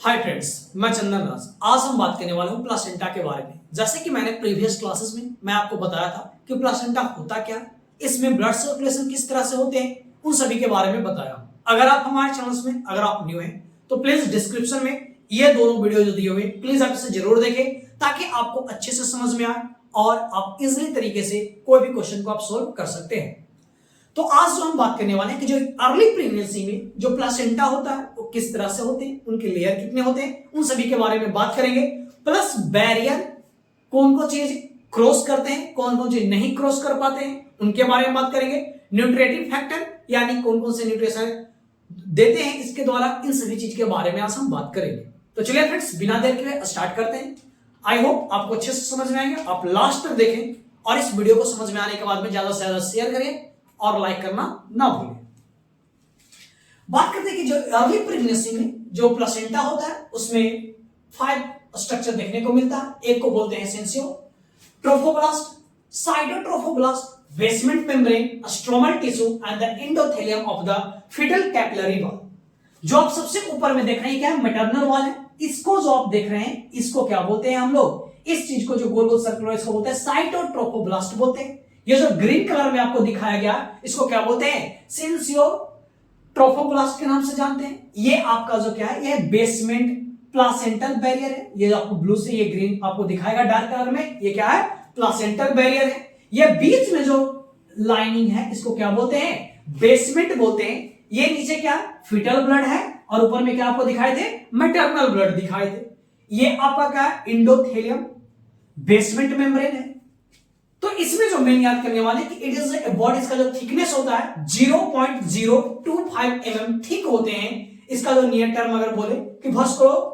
Hi friends, मैं चंदन राज। आज हम बात करने वाले हूँ प्लासेंटा के बारे में। जैसे कि मैंने प्रीवियस क्लासेस में मैं आपको बताया था कि प्लासेंटा होता क्या, इसमें ब्लड सर्कुलेशन किस तरह से होते हैं, उन सभी के बारे में बताया। अगर आप हमारे चैनल में अगर आप न्यू हैं तो प्लीज डिस्क्रिप्शन में ये दोनों वीडियो जो दिए हुए प्लीज आप इसे जरूर देखें ताकि आपको अच्छे से समझ में आए और आप इजिली तरीके से कोई भी क्वेश्चन को आप सोल्व कर सकते हैं। तो आज जो हम बात करने वाले हैं कि जो अर्ली प्रेगनेंसी में जो प्लासेंटा होता है वो किस तरह से होते हैं, उनके लेयर कितने होते हैं, उन सभी के बारे में बात करेंगे। प्लस बैरियर कौन कौन चीज क्रॉस करते हैं, कौन कौन चीज नहीं क्रॉस कर पाते हैं, उनके बारे में बात करेंगे। न्यूट्रिटिव फैक्टर यानी कौन कौन से न्यूट्रिशन देते हैं इसके द्वारा, इन सभी चीज के बारे में आज हम बात करेंगे। तो चलिए फ्रेंड्स, बिना देर के स्टार्ट करते हैं। आई होप आपको अच्छे से समझ में आएंगे। आप लास्ट तक देखें और इस वीडियो को समझ में आने के बाद में ज्यादा से ज्यादा शेयर करें और लाइक करना ना भूलें। बात करते हैं कि जो अर्ली प्रेगनेंसी में जो प्लासेंटा होता है उसमें 5 स्ट्रक्चर देखने को मिलता है। एक को बोलते हैं syncytiotrophoblast, cytotrophoblast, basement membrane, stromal tissue and the endothelium of the foetal capillary wall. जो आप सबसे ऊपर में देख रहे हैं क्या है, मैटरनल वॉल है। इसको जो आप देख रहे हैं इसको क्या बोलते हैं हम लोग, इस चीज को जो गोल गोल सर्कुलर इसको बोलते हैं साइटोट्रोफोब्लास्ट बोलते हैं। ये जो ग्रीन कलर में आपको दिखाया गया इसको क्या बोलते हैं, सेंसियो ट्रोफोब्लास्ट के नाम से जानते हैं। ये आपका जो क्या है, ये बेसमेंट प्लासेंटल बैरियर है। ये जो आपको ब्लू से ये ग्रीन आपको दिखाएगा डार्क कलर में, ये क्या है, प्लासेंटल बैरियर है। ये बीच में जो लाइनिंग है इसको क्या बोलते हैं, बेसमेंट बोलते हैं। ये नीचे क्या फीटल ब्लड है और ऊपर में क्या आपको दिखाए थे, मैटरनल ब्लड दिखाए थे। ये आपका क्या है, इंडोथेलियम, बेसमेंट मेम्ब्रेन है। तो इसमें जो मेन याद करने वाले कि इट इज अबाउट, इसका जो थिकनेस होता है 0.025 mm थिक होते हैं। इसका जो नियर टर्म अगर बोले कि वास्कुलर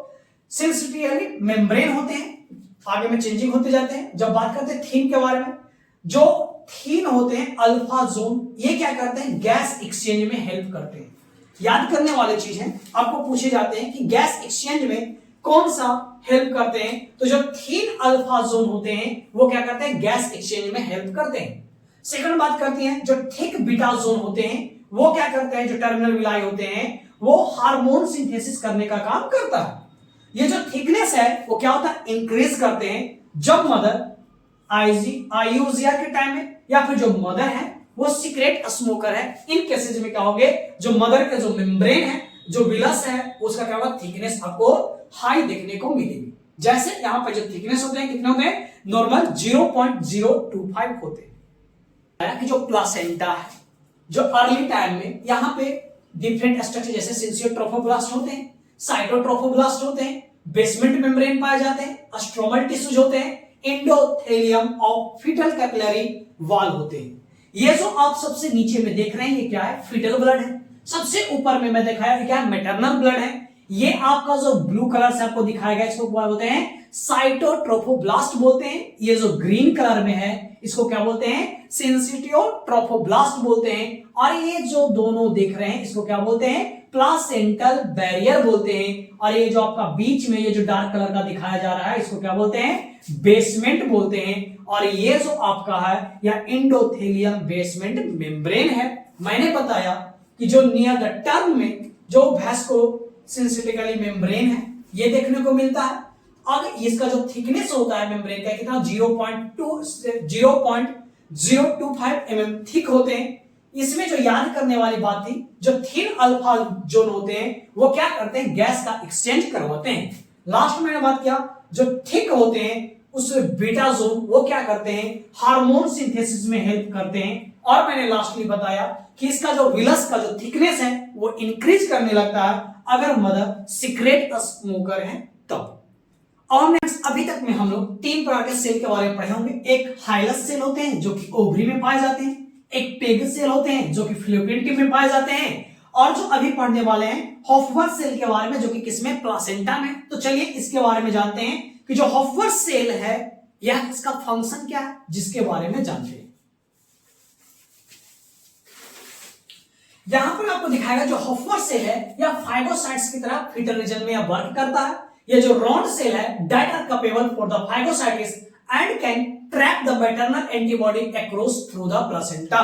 सेंसिटिवली मेम्ब्रेन होते हैं, आगे में चेंजिंग होते जाते हैं। जब बात करते हैं थीन के बारे में, जो थीन होते हैं अल्फा जोन, ये क्या करते हैं, गैस एक्सचेंज में हेल्प करते हैं। याद करने वाली चीज है, आपको पूछे जाते हैं कि गैस एक्सचेंज में कौन सा हेल्प करते हैं, तो जो थीन अल्फा जोन होते हैं वो क्या करते हैं, गैस एक्सचेंज में हेल्प करते हैं। सेकंड बात करती हैं, जो थिक बीटा जोन होते हैं वो क्या करते हैं, जो टर्मिनल विलाई होते हैं वो हार्मोन सिंथेसिस करने का काम करता है। ये जो थिकनेस है वो क्या होता है, इंक्रीज करते हैं जब मदर आईयूजिया के टाइम में, या फिर जो मदर है वो सीक्रेट स्मोकर है। इन केसेज में क्या होंगे, जो मदर के जो मेम्ब्रेन है, जो विलस है, उसका क्या होगा, थिकनेस आपको हाई देखने को मिलेगी। जैसे यहां पर जो थिकनेस होते हैं कितने होते हैं, नॉर्मल 0.025 होते हैं। कि जो प्लासेंटा है जो अर्ली टाइम में यहां पे डिफरेंट स्ट्रक्चर जैसे सेंसियोट्रोफोब्लास्ट होते हैं, साइटोट्रोफोब्लास्ट होते हैं, बेसमेंट मेम्ब्रेन पाए जाते हैं, स्ट्रोमल टिश्यूज होते हैं, endothelium of fetal capillary wall होते हैं। ये जो आप सबसे नीचे में देख रहे हैं ये क्या है, फीटल ब्लड है। सबसे ऊपर में मैं दिखाया क्या है, मैटरनल ब्लड है। ये आपका जो ब्लू कलर से आपको दिखाया गया इसको क्या बोलते हैं, साइटोट्रोफोब्लास्ट बोलते हैं। ये जो ग्रीन कलर में है इसको क्या बोलते हैं, सेंसिटियोट्रोफोब्लास्ट बोलते हैं। और ये जो दोनों देख रहे हैं इसको क्या बोलते हैं, प्लासेंटल बैरियर बोलते हैं। और ये जो आपका बीच में ये जो डार्क कलर का दिखाया जा रहा है इसको क्या बोलते हैं, बेसमेंट बोलते हैं। और ये जो आपका है या इंडोथेलियम बेसमेंट मेम्ब्रेन है। मैंने बताया कि जो नियर द टर्म में जो वैस्कुलर सेंसिटिवली मेम्ब्रेन है ये देखने को मिलता है। अब इसका जो थिकनेस होता है मेम्ब्रेन का कितना, 0.025 mm थिक होते हैं। इसमें जो याद करने वाली बात थी, जो थिन अल्फा जोन होते हैं वो क्या करते हैं, गैस का एक्सचेंज करवाते हैं। लास्ट में मैंने बात किया जो थिक होते हैं उस बीटा जोन वो क्या करते हैं, हार्मोन सिंथेसिस में हेल्प करते हैं। और मैंने लास्टली बताया कि इसका जो विलस का जो थिकनेस है वो इंक्रीज करने लगता है अगर मदर सीक्रेट स्मोकर है तब। और नेक्स्ट, अभी तक में हम लोग 3 प्रकार के सेल के बारे में पढ़े होंगे। एक हाइलस सेल होते हैं जो कि ओवरी में पाए जाते हैं, एक पेगस सेल होते हैं जो कि फ्लोपियन ट्यूब में पाए जाते हैं, और जो अभी पढ़ने वाले हैं हॉफवर्थ सेल के बारे में जो कि किसमें, प्लासेंटा में। तो चलिए इसके बारे में जानते हैं कि जो हॉफवर्थ सेल है यह इसका फंक्शन क्या है, जिसके बारे में जानते हैं। यहां पर आपको दिखाएगा जो हॉफवर्थ सेल है या फाइगोसाइट्स की तरह फीटल रीजन में यह वर्क करता है। ये जो रॉन्ड सेल है that are capable for the phagocytosis and can trap the maternal antibody across through the placenta.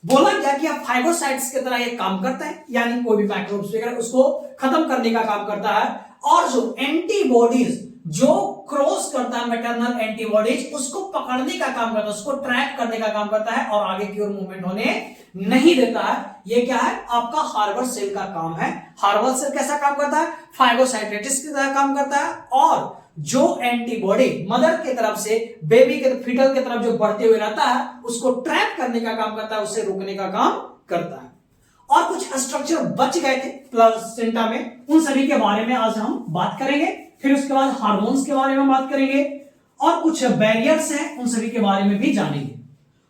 बोला गया कि आप फाइगोसाइट्स की तरह ये काम करता है, यानी कोई भी माइक्रोब्स वगैरह उसको खत्म करने का काम करता है। और जो एंटीबॉडीज जो क्रॉस करता है मैटरनल एंटीबॉडीज उसको पकड़ने का काम करता है, उसको ट्रैक करने का काम करता है और आगे की ओर मूवमेंट होने नहीं देता है। ये क्या है? आपका हार्बर सेल का काम है। हार्बर सेल कैसा काम करता है? फाइगोसाइटोसिस की तरह काम करता है और जो एंटीबॉडी मदर की तरफ से बेबी के फीटल की तरफ जो बढ़ते हुए रहता है उसको ट्रैप करने का काम करता है, उससे रोकने का काम करता है। और कुछ स्ट्रक्चर बच गए थे प्लासेंटा में, उन सभी के बारे में आज हम बात करेंगे। फिर उसके बाद हार्मोन्स के बारे में बात करेंगे और कुछ बैरियर्स हैं उन सभी के बारे में भी जानेंगे।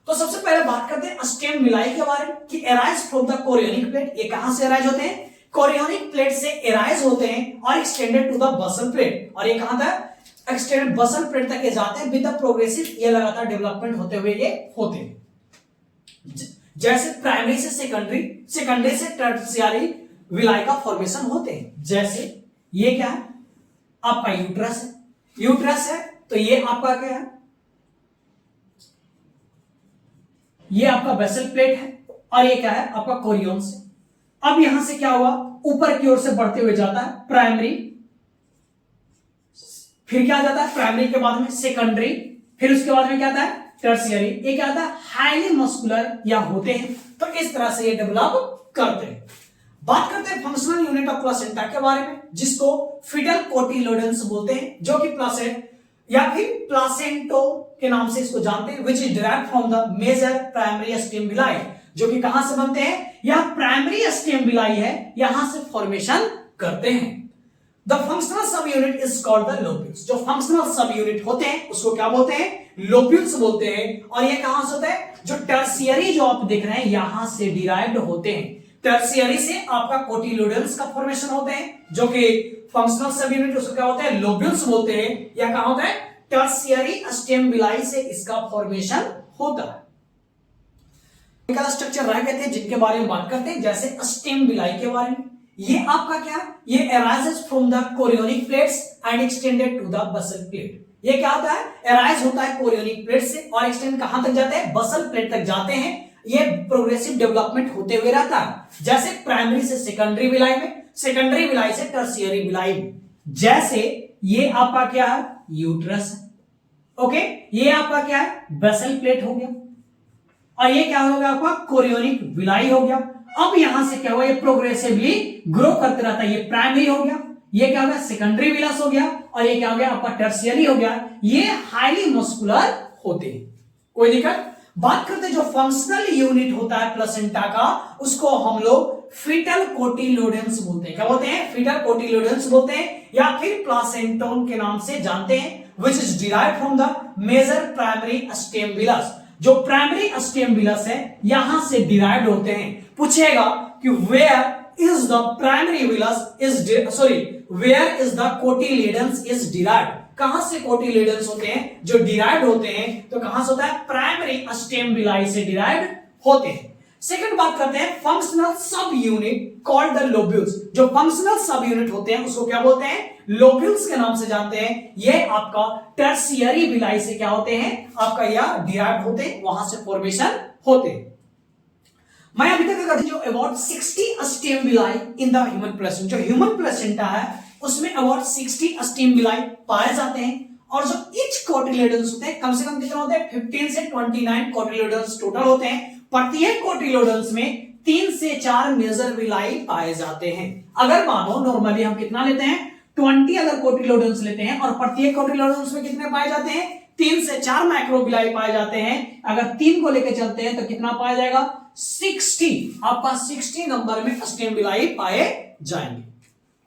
तो सबसे पहले बात करते हैं स्टेम विलाई के बारे में कि arise from the chorionic plate. ये कहां से एराइज होते हैं? कोरियोनिक प्लेट से एराइज होते हैं और extended to the basal plate. और ये कहां तक? एक्सटेंडेड बसल प्लेट तक ये जाते हैं विद द प्रोग्रेसिव, ये लगातार डेवलपमेंट होते हुए ये होते हैं। जैसे प्राइमरी से सेकेंडरी, सेकेंडरी से टर्शियरी विलाई का फॉर्मेशन होते हैं। जैसे ये क्या है? आपका यूट्रस है, यूट्रस है तो ये आपका क्या है? ये आपका बेसल प्लेट है और ये क्या है? आपका कोरियोन्स है। अब यहां से क्या हुआ? ऊपर की ओर से बढ़ते हुए जाता है प्राइमरी, फिर क्या जाता है? प्राइमरी के बाद में सेकेंडरी, फिर उसके बाद में क्या आता है? टर्शियरी। ये क्या आता है? हाईली मस्कुलर या होते हैं। तो इस तरह से ये डेवलप करते हैं। बात करते हैं फंक्शनल यूनिट ऑफ प्लासेंटा के बारे में जिसको फीटल कोटिलोडेंस बोलते हैं, जो कि प्लासेंट या फिर प्लासेंटो के नाम से इसको जानते हैं, which is derived from the major primary stem villi, जो कि कहां से बनते हैं? यह प्राइमरी स्टेम विलाई है, यहां से फॉर्मेशन करते हैं। द फंक्शनल सब unit is called the lobules. जो फंक्शनल सब यूनिट होते हैं उसको क्या बोलते हैं? लोब्यूल्स बोलते हैं। और ये कहां से होते हैं? जो टर्शियरी जो आप देख रहे हैं यहां से डिराइव्ड होते हैं। टर्शियरी से आपका कोटिलोडेंस का फॉर्मेशन होते हैं, जो कि फंक्शनल सब यूनिट उसको क्या होते हैं? लोब्यूल्स बोलते हैं। या कहां होता है? टर्शियरी स्टेम विलाई से इसका फॉर्मेशन होता है। स्ट्रक्चर रह गए थे जिनके बारे में बात करते हैं, जैसे स्टेम विलाई के बारे में। ये आपका क्या? ये arises from the chorionic plates and extended to the basal plate. ये क्या होता है? एराइज होता है कोरियोनिक प्लेट से और एक्सटेंड कहां तक जाते हैं? बसल प्लेट तक जाते हैं। ये प्रोग्रेसिव डेवलपमेंट होते हुए रहता है, जैसे प्राइमरी से सेकेंडरी विलाई में, सेकेंडरी विलाई से टर्शियरी विलाई में। जैसे ये आपका क्या है? यूट्रस है। ओके, ये आपका क्या है? बेसल प्लेट हो गया और ये क्या हो गया? आपका कोरियोनिक विलाई हो गया। अब यहां से क्या हुआ? ये प्रोग्रेसिवली ग्रो करते रहता है। ये प्राइमरी हो गया, ये क्या हो गया? सेकेंडरी विलस हो गया और ये क्या हो गया? आपका टर्शियरी हो गया। ये हाईली मस्कुलर होते हैं, कोई दिक्कत? बात करते हैं जो फंक्शनल यूनिट होता है प्लासेंटा का, उसको हम लोग फीटल कोटिलोडेंस बोलते हैं। क्या बोलते हैं? फीटल कोटिलोडेंस बोलते हैं या फिर प्लासेंटोन के नाम से जानते हैं, which is derived from the major primary stem villus. जो प्राइमरी स्टेम विलस है यहां से डिराइव्ड होते हैं। पूछेगा कि where is the primary villus is where is the cotyledons is derived. कहां से कोटिलेडन्स होते हैं? जो डिराइव्ड होते हैं तो कहां से होता है? प्राइमरी स्टेम विलाई से डिराइव्ड होते हैं। सेकंड बात करते हैं फंक्शनल सब यूनिट कॉल्ड द लोब्यूल्स। जो फंक्शनल सब यूनिट होते हैं उसको क्या बोलते हैं? लोब्यूल्स के नाम से जानते हैं। ये आपका टर्शियरी विलाई से क्या होते हैं? आपका यह डिराइव्ड होते हैं, वहां से फॉर्मेशन होते हैं। मैं अभी तक करती जो about 60 stem villi in the human placenta. जो ह्यूमन प्लेसेंटा है उसमें अबाउट 60 स्टेम विलाई पाए जाते हैं और जो ईच कोटिलेडन्स होते हैं कम से कम कितना होते हैं? 15 से 29 कोटिलेडन्स टोटल होते हैं। प्रत्येक कोटिलोडेंस में 3 से 4 मेजर विलाई पाए जाते हैं। अगर मानो नॉर्मली हम कितना लेते हैं? 20 अगर कोटिलोडेंस लेते हैं और प्रत्येक कोटिलोडेंस में कितने पाए जाते हैं? 3 से 4 मैक्रो विलाई पाए जाते हैं। अगर 3 को लेकर चलते हैं तो कितना पाया जाएगा? 60। आपका 60 नंबर में स्टेम विलाई पाए जाएंगे।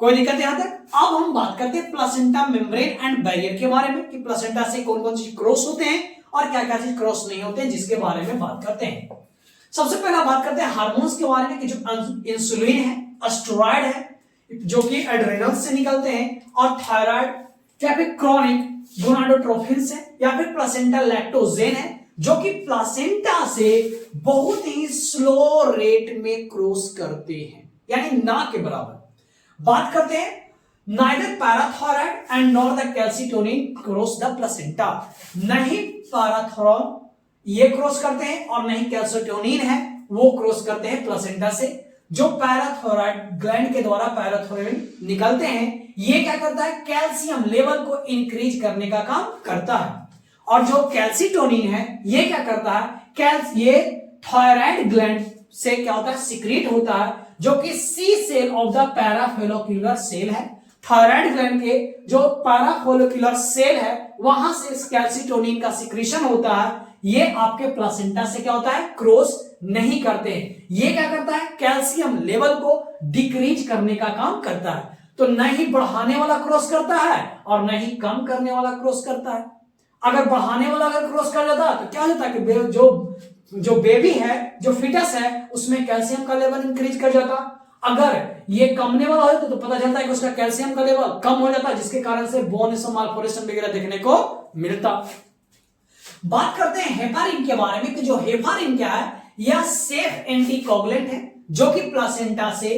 कोई दिक्कत यहां तक? अब हम बात करते हैं प्लासेंटा मेम्ब्रेन एंड बैरियर के बारे में कि प्लासेंटा से कौन कौन चीज क्रॉस होते हैं और क्या क्या चीज क्रॉस नहीं होते हैं, जिसके बारे में बात करते हैं। सबसे पहला बात करते हैं हार्मोन्स के बारे में कि जो इंसुलिन है, स्टेरॉइड है जो कि एड्रेनल से निकलते हैं, और थायराइड या फिर क्रॉनिक गोनाडोट्रोफिन से, या फिर प्लासेंटा लैक्टोजेन है जो कि प्लासेंटा से बहुत ही स्लो रेट में क्रॉस करते हैं, यानी ना के बराबर। बात करते हैं neither parathyroid and nor the calcitonin cross the placenta. नहीं पैराथायराइड ये क्रॉस करते हैं और नहीं कैल्सिटोनिन है वो क्रॉस करते हैं प्लासेंटा से। जो पैराथायरॉइड ग्लैंड के द्वारा पैराथायरॉइड निकलते हैं, ये क्या करता है, कैल्शियम लेवल को इंक्रीज करने का काम करता है। और जो कैल्सिटोनिन है ये क्या करता है, ये थायराइड ग्लैंड से क्या होता है, सिक्रीट होता है, जो कि C cell of the parafollicular cell है। थायराइड ग्लैंड के जो पैराफोलिकुलर सेल है वहां से इस कैल्सिटोनिन का सिक्रीशन होता है। ये आपके प्लासेंटा से क्या होता है, क्रॉस नहीं करते हैं। ये क्या करता है, कैल्शियम लेवल को डिक्रीज करने का काम करता है। तो न ही बढ़ाने वाला क्रॉस करता है और न ही कम करने वाला क्रॉस करता है। अगर बढ़ाने वाला अगर क्रॉस कर जाता तो क्या होता है कि जो बेबी है, जो फिटस है, उसमें कैल्शियम का लेवल इंक्रीज कर जाता। अगर ये कमने वाला होता तो पता चलता है कि उसका कैल्शियम का लेवल कम हो जाता, जिसके कारण से बोन माल्फॉर्मेशन वगैरह देखने को मिलता। बात करते हैं हेपारिन के बारे में कि जो हेपारिन क्या है, यह सेफ एंटीकोगुलेंट है जो कि प्लासेंटा से,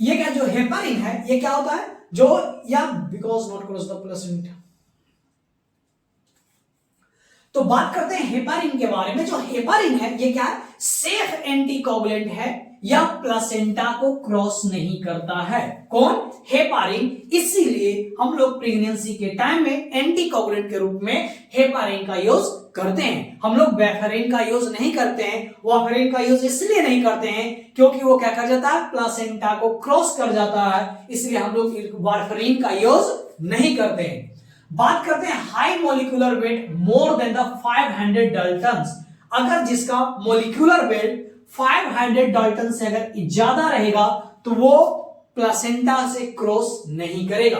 ये क्या जो हेपारिन है ये क्या होता है, जो या because not cross the placenta. तो बात करते हैं हेपारिन के बारे में। जो हेपारिन है ये क्या है, सेफ एंटीकोगुलेंट है या प्लासेंटा को क्रॉस नहीं करता है। कौन, हेपारिन। इसीलिए हम लोग प्रेगनेंसी के टाइम में एंटीकोगुलेंट के रूप में हेपारिन का यूज करते हैं। हम लोग वारफारिन का यूज नहीं करते हैं। वारफारिन का यूज इसलिए नहीं करते हैं क्योंकि वो क्या कर जाता है, प्लासेंटा को क्रॉस कर जाता है, इसलिए हम लोग वारफारिन का यूज नहीं करते हैं। बात करते हैं high molecular weight more than the 500 Dalton's. अगर जिसका मोलिकुलर वेट 500 डाल्टन से अगर ज्यादा रहेगा तो वो प्लासेंटा से क्रॉस नहीं करेगा।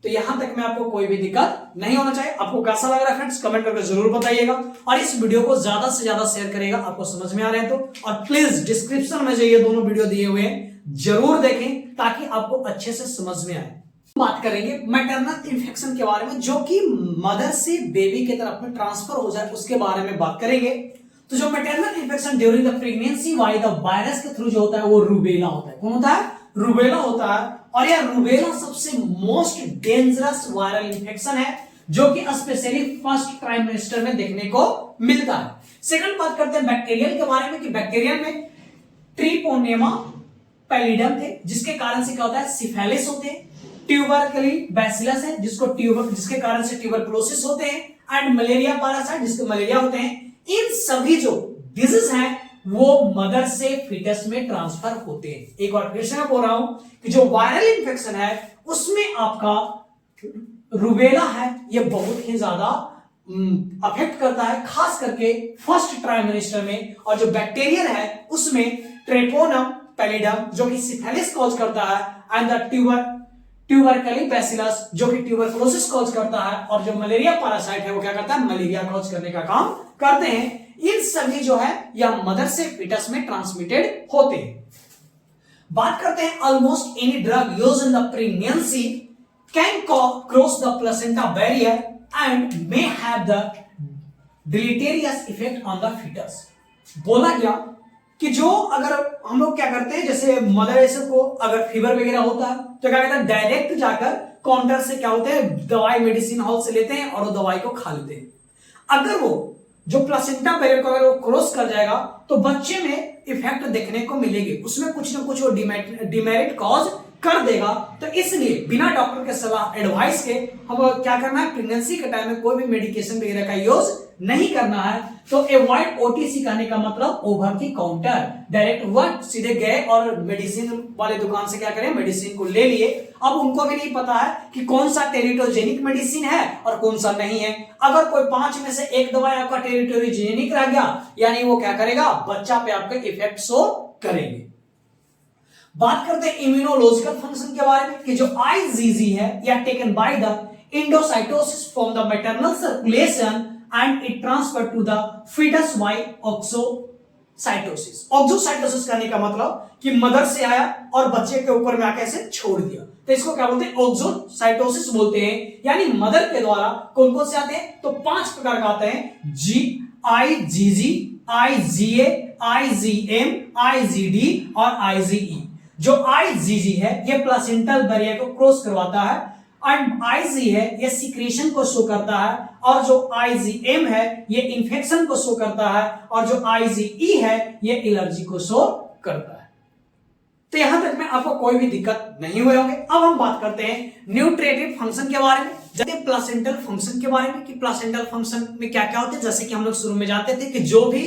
तो यहां तक में आपको कोई भी दिक्कत नहीं होना चाहिए। आपको कैसा लग रहा है फ्रेंड्स, कमेंट करके जरूर बताइएगा और इस वीडियो को ज्यादा से ज्यादा शेयर करेगा आपको समझ में आ रहे हैं तो। और प्लीज डिस्क्रिप्शन में जो ये दोनों वीडियो दिए हुए हैं जरूर देखें ताकि आपको अच्छे से समझ में आए। बात करेंगे मैटरनल इन्फेक्शन के बारे में, जो कि मदर से बेबी की तरफ में ट्रांसफर हो जाए उसके बारे में बात करेंगे। तो जो maternal infection during the pregnancy by the virus के थ्रू जो होता है वो रूबेला होता है। कौन होता है, रूबेला होता है। और यह रूबेला सबसे मोस्ट डेंजरस वायरल इन्फेक्शन है जो कि स्पेशली फर्स्ट ट्राइमेस्टर में देखने को मिलता है। सेकंड बात करते हैं बैक्टीरियल के बारे में कि बैक्टीरियल में ट्रिपोनेमा पैलिडम थे जिसके कारण से क्या होता है, सिफिलिस होते हैं। ट्यूबरकली बैसिलस है जिसके कारण से ट्यूबरकुलोसिस होते हैं। एंड मलेरिया पैरासाइट जिसके मलेरिया होते हैं। इन सभी जो डिजीज हैं वो मदर से फीटस में ट्रांसफर होते हैं। एक बार फिर से मैं बोल रहा हूं कि जो वायरल इंफेक्शन है उसमें आपका रूबेला है, ये बहुत ही ज्यादा अफेक्ट करता है, खास करके फर्स्ट ट्राइमेस्टर में। और जो बैक्टीरियल है उसमें ट्रेपोनम पैलिडम जो कि सिफिलिस कॉज करता है, एंड द ट्यूबरकली बैसिलस जो कि ट्यूबरकुलोसिस कॉज करता है, और जो मलेरिया पैरासाइट है वो क्या करता है, मलेरिया कॉज करने का काम करते हैं। इन सभी जो है या मदर से फीटस में ट्रांसमिटेड होते हैं। बात करते हैं almost any drug used in the pregnancy can cross the placenta barrier and may have the deleterious effect on the foetus. बोला गया कि जो अगर हम लोग क्या करते हैं, जैसे मदर ऐसे को अगर फीवर वगैरह होता है तो क्या कहते हैं, डायरेक्ट जाकर काउंटर से क्या होते हैं, दवाई मेडिसिन हॉल से लेते हैं और वो दवाई को खा लेते हैं। अगर वो जो प्लेसेंटा बैरियर को अगर वो क्रॉस कर जाएगा तो बच्चे में इफेक्ट देखने को मिलेगी, उसमें कुछ ना कुछ वो डिमेरिट कॉज कर देगा। तो इसलिए बिना डॉक्टर के सलाह एडवाइस के हम क्या करना है, प्रेगनेंसी के टाइम में कोई भी मेडिकेशन वगैरह का यूज नहीं करना है। तो अवॉइड ओटीसी कहने का मतलब over the counter, direct word सीधे गए और मेडिसिन वाले दुकान से क्या करें, मेडिसिन को ले लिए। अब उनको भी नहीं पता है कि कौन सा टेरिटोजेनिक मेडिसिन है और कौन सा नहीं है। अगर कोई 5 में से एक दवाई आपका टेरिटोजेनिक रह गया, यानी वो क्या करेगा, बच्चा पे आपके इफेक्ट शो करेंगे। बात करते हैं इम्यूनोलॉजिकल फंक्शन के बारे में कि जो आईजीजी है या taken by the endocytosis from the maternal circulation and it transfer to the foetus by exocytosis. Exocytosis करने का मतलब कि मदर से आया और बच्चे के ऊपर में आके ऐसे छोड़ दिया, तो इसको क्या बोलते हैं, ऑक्सोसाइटोसिस बोलते हैं। यानी मदर के द्वारा कौन कौन से आते हैं, तो 5 प्रकार का आते हैं, आईजीजी, आईजीए, आईजीएम, आईजीडी और आईजीई। जो आईजीजी है ये प्लेसेंटल बैरियर को क्रॉस करवाता है, एंड आईजी है ये सिक्रेशन को शो करता है, और जो आईजीएम है ये इंफेक्शन को शो करता है, और जो आईजीई है ये एलर्जी को शो करता है। तो यहां तक में आपको कोई भी दिक्कत नहीं हुए होंगे। अब हम बात करते हैं न्यूट्रिटिव फंक्शन के बारे में, जैसे प्लासेंटल फंक्शन के बारे में कि प्लासेंटल फंक्शन में क्या क्या होते हैं। जैसे कि हम लोग शुरू में जानते थे कि जो भी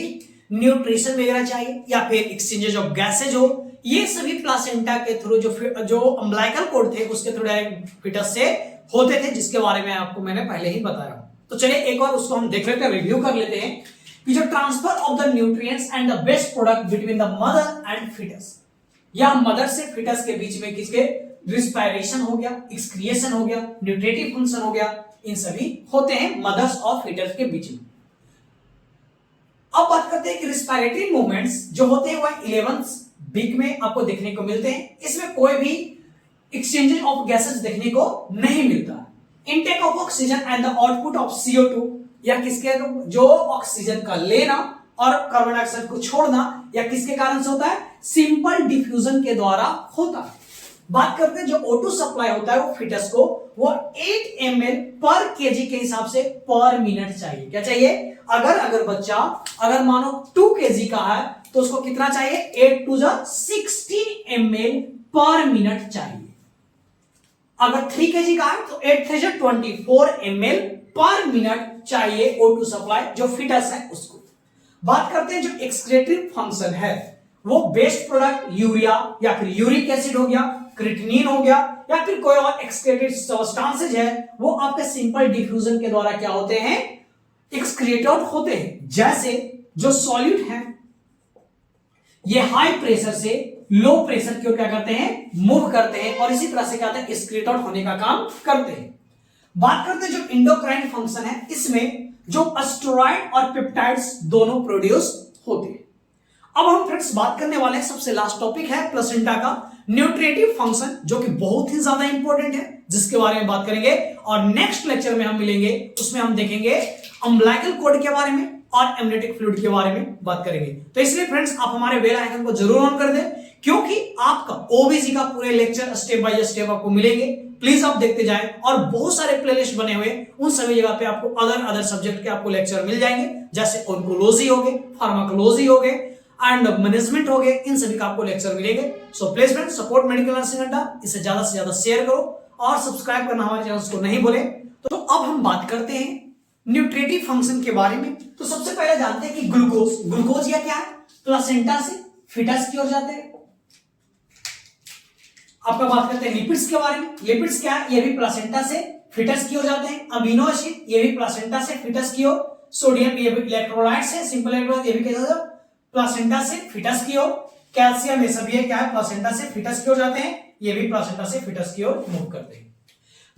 न्यूट्रिशन वगैरह चाहिए या फिर एक्सचेंजेज ऑफ गैसेज हो, ये सभी प्लासेंटा के थ्रू जो अम्बिलिकल कॉर्ड थे उसके थ्रू डायरेक्ट फीटस से होते थे, जिसके बारे में आपको मैंने पहले ही बताया। तो चलिए एक बार उसको हम देख लेते हैं, रिव्यू कर लेते हैं कि जो transfer of the nutrients and the best product between the mother and fetus, या मदर से फीटस के बीच में किसके रिस्पायरेशन हो गया, एक्सक्रिएशन हो गया, न्यूट्रिटिव फंक्शन हो गया, इन सभी होते हैं मदर्स और फीटस के बीच में। अब बात करते हैं कि रिस्पायरेटरी मूवमेंट्स जो होते हैं वह 11th वीक में आपको देखने को मिलते हैं। इसमें कोई भी एक्सचेंज ऑफ गैसेस देखने को नहीं मिलता। Intake of oxygen and the output of CO2, या किसके जो ऑक्सीजन का लेना और कार्बन डाइऑक्साइड को छोड़ना, या किसके कारण से होता है, सिंपल डिफ्यूजन के द्वारा होता है। बात करते हैं जो O2 सप्लाई होता है वो फीटस को, वो 8 ml पर kg के हिसाब से पर मिनट चाहिए। क्या चाहिए, अगर बच्चा अगर मानो 2 kg का है तो उसको कितना चाहिए, 8 to 16 ml पर मिनट चाहिए। अगर 3 kg का है तो 8 3 24 ml पर मिनट चाहिए O2 सप्लाई जो फीटस है उसको। बात करते हैं जो एक्सक्रीटरी फंक्शन है, वो बेस्ट प्रोडक्ट यूरिया या फिर यूरिक एसिड हो गया, क्रिएटिनिन हो गया, या फिर कोई और एक्सक्रीटेड सब्सटेंसेज है, वो आपके सिंपल डिफ्यूजन के द्वारा क्या होते हैं, एक्सक्रीटेड होते हैं। जैसे जो सॉल्यूट है ये हाई प्रेशर से लो प्रेशर की ओर क्या करते हैं, मूव करते हैं, और इसी तरह से क्या होता है, एक्सक्रीटेड होने का काम करते हैं। बात करते हैं जो इंडोक्राइन फंक्शन है, इसमें जो स्टेरॉइड और पेप्टाइड्स दोनों प्रोड्यूस होते हैं। अब हम फ्रेंड्स बात करने वाले हैं, सबसे लास्ट टॉपिक है प्लेसेंटा का न्यूट्रिटिव फंक्शन, जो कि बहुत ही ज्यादा इंपॉर्टेंट है, जिसके बारे में बात करेंगे और नेक्स्ट लेक्चर में हम मिलेंगे। उसमें हम देखेंगे अम्बिलिकल कॉर्ड के बारे में और एमनियोटिक फ्लूइड के बारे में बात करेंगे। तो इसलिए फ्रेंड्स आप हमारे बेल आइकन को जरूर ऑन कर दें, क्योंकि आपका ओबीसी का पूरे लेक्चर स्टेप बाय स्टेप आपको मिलेंगे। प्लीज आप देखते जाएं, और बहुत सारे प्लेलिस्ट बने हुए, उन सभी जगह पे आपको अदर सब्जेक्ट के आपको लेक्चर मिल जाएंगे, जैसे ऑन्कोलॉजी हो गए, फार्माकोलॉजी हो गए एंड मैनेजमेंट हो गए, इन सभी का आपको लेक्चर मिलेंगे। So please friends support medical nursing अड्डा, इसे ज्यादा से ज्यादा शेयर करो और सब्सक्राइब करना हमारे चैनल को नहीं भूलें। तो अब हम बात करते हैं न्यूट्रिटिव फंक्शन के बारे में। तो सबसे पहले जानते हैं कि ग्लूकोज या क्या है, प्लेसेंटा से फीटस की ओर जाते हैं। आपका बात करते हैं लिपिड्स के बारे में। लिपिड्स क्या है, ये भी प्लेसेंटा से फीटस की ओर जाते हैं। अमीनो एसिड ये भी प्लेसेंटा से फीटस की ओर। सोडियम ये भी इलेक्ट्रोलाइट्स है, सिंपल इलेक्ट्रोलाइट, ये भी कैसा प्लेसेंटा से फीटस की ओर। कैल्शियम ये सभी है क्या है, प्लेसेंटा से फीटस की ओर जाते हैं, ये भी प्लेसेंटा से फीटस की ओर मूव करते हैं।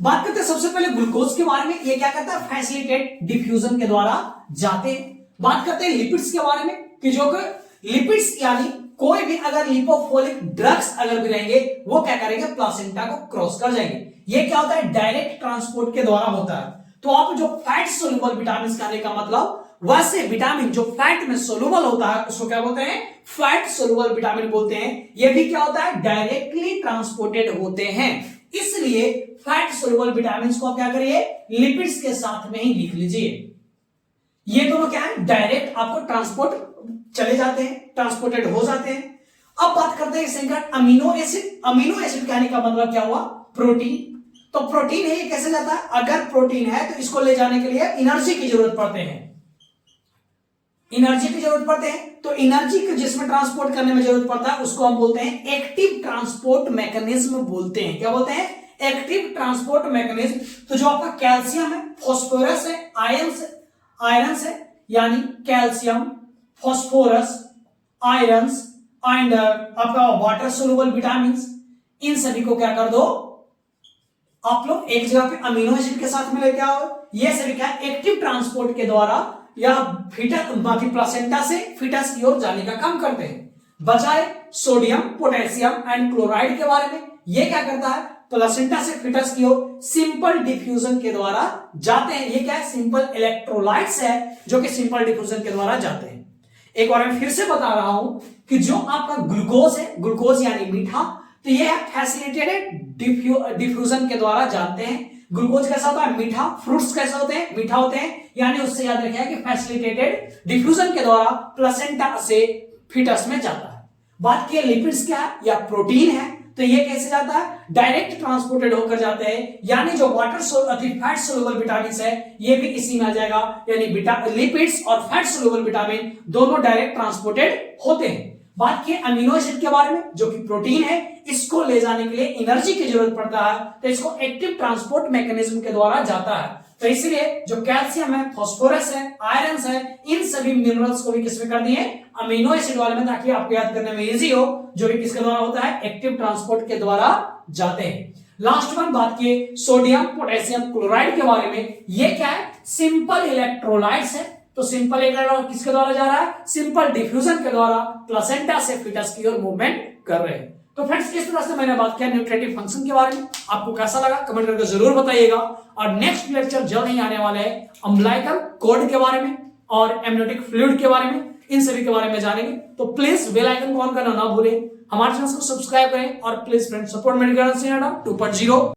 बात करते हैं सबसे पहले ग्लूकोज के बारे में। ये क्या करता है, फैसिलिटेट डिफ्यूजन के द्वारा जाते हैं। बात करते हैं लिपिड्स के बारे में कि जो लिपिड्स यानी कोई भी अगर लिपोफिलिक ड्रग्स अगर भी रहेंगे वो क्या करेंगे, प्लेसेंटा को क्रॉस कर जाएंगे। ये क्या होता है, डायरेक्ट ट्रांसपोर्ट के द्वारा होता है। तो आप जो फैट सोल्यूबल विटामिन कहने का मतलब, वैसे विटामिन जो फैट में सोल्यूबल होता है उसको क्या बोलते हैं, फैट सोल्यूबल विटामिन बोलते हैं। ये भी क्या होता है, डायरेक्टली ट्रांसपोर्टेड होते हैं। इसलिए फैट सोल्यूबल विटामिन को आप क्या करिए, लिपिड्स के साथ में ही लिख लीजिए। ये दोनों क्या है, डायरेक्ट आपको ट्रांसपोर्ट चले जाते हैं, ट्रांसपोर्टेड हो जाते हैं। अब बात करते हैं second amino acid. Amino acid कहने का मतलब क्या हुआ, प्रोटीन। तो प्रोटीन है, ये कैसे जाता है, अगर प्रोटीन है तो इसको ले जाने के लिए एनर्जी की जरूरत पड़ते हैं, एनर्जी की जरूरत पड़ते हैं। तो एनर्जी को जिसमें ट्रांसपोर्ट करने में जरूरत पड़ता है उसको हम बोलते हैं एक्टिव ट्रांसपोर्ट मैकेनिज्म बोलते हैं। क्या बोलते हैं, एक्टिव ट्रांसपोर्ट मैकेनिज्म। तो जो आपका कैल्शियम है, फास्फोरस है, आयरन है, यानी कैल्शियम, फास्फोरस, आयरन एंड आपका वाटर सोल्यूबल विटामिन, इन सभी को क्या कर दो, आप लोग एक जगह पे अमीनो एसिड के साथ में लेके आओ। ये सभी क्या एक्टिव ट्रांसपोर्ट के द्वारा या फीटस प्लेसेंटा से फीटस की ओर जाने का काम करते हैं। बजाय सोडियम, पोटेशियम एंड क्लोराइड के बारे में, ये क्या करता है, प्लेसेंटा से फीटस की ओर सिंपल डिफ्यूजन के द्वारा जाते हैं। ये क्या है, सिंपल इलेक्ट्रोलाइट्स है जो कि सिंपल डिफ्यूजन के द्वारा जाते हैं। एक बार मैं फिर से बता रहा हूं कि जो आपका ग्लूकोज है, ग्लूकोज यानी मीठा, तो ये है फैसिलिटेटेड डिफ्यूजन के द्वारा जाते हैं। ग्लूकोज कैसा होता है, मीठा। फ्रूट्स कैसे होते हैं, मीठा होते हैं। यानी उससे याद रखिए कि फैसिलिटेटेड डिफ्यूजन के द्वारा प्लेसेंटा से फीटस में जाता है। बात की लिपिड्स क्या है या प्रोटीन है, तो ये कैसे जाता है, डायरेक्ट ट्रांसपोर्टेड होकर जाते हैं, यानी जो वाटर फैट सोल्यूबल विटामिन है ये भी इसी में आ जाएगा, यानी लिपिड्स और फैट सोल्यूबल विटामिन दोनों डायरेक्ट ट्रांसपोर्टेड होते हैं। बात की अमीनो एसिड के बारे में, जो कि प्रोटीन है, इसको ले जाने के लिए एनर्जी की जरूरत पड़ता है, तो इसको एक्टिव ट्रांसपोर्ट मैकेनिज्म के द्वारा जाता है। तो इसलिए जो कैल्शियम है, फास्फोरस है, आयरन है, इन सभी मिनरल्स को भी किसमें कर दिए, अमीनो एसिड वाले में, ताकि आपको याद करने में इजी हो, जो भी किसके द्वारा होता है, एक्टिव ट्रांसपोर्ट के द्वारा जाते हैं। लास्ट वन बात की सोडियम पोटेशियम क्लोराइड के बारे में, ये क्या है, सिंपल इलेक्ट्रोलाइट्स है। तो सिंपल इलेक्ट्रोलाइट किसके द्वारा जा रहा है, सिंपल डिफ्यूजन के द्वारा प्लेसेंटा से फीटस की ओर मूवमेंट कर रहे हैं। तो फ्रेंड्स इस तरह से मैंने बात किया न्यूट्रिटिव फंक्शन के बारे में, आपको कैसा लगा कमेंट करके जरूर बताइएगा। और नेक्स्ट लेक्चर जल्द ही आने वाले हैं अम्बिलिकल कॉर्ड के बारे में और एमनियोटिक फ्लूइड के बारे में, इन सभी के बारे में जानेंगे। तो प्लीज बेल आइकन को ऑन करना ना भूलें, हमारे चैनल को सब्सक्राइब करें और प्लीज फ्रेंड्स सपोर्ट मेडिकल 2.0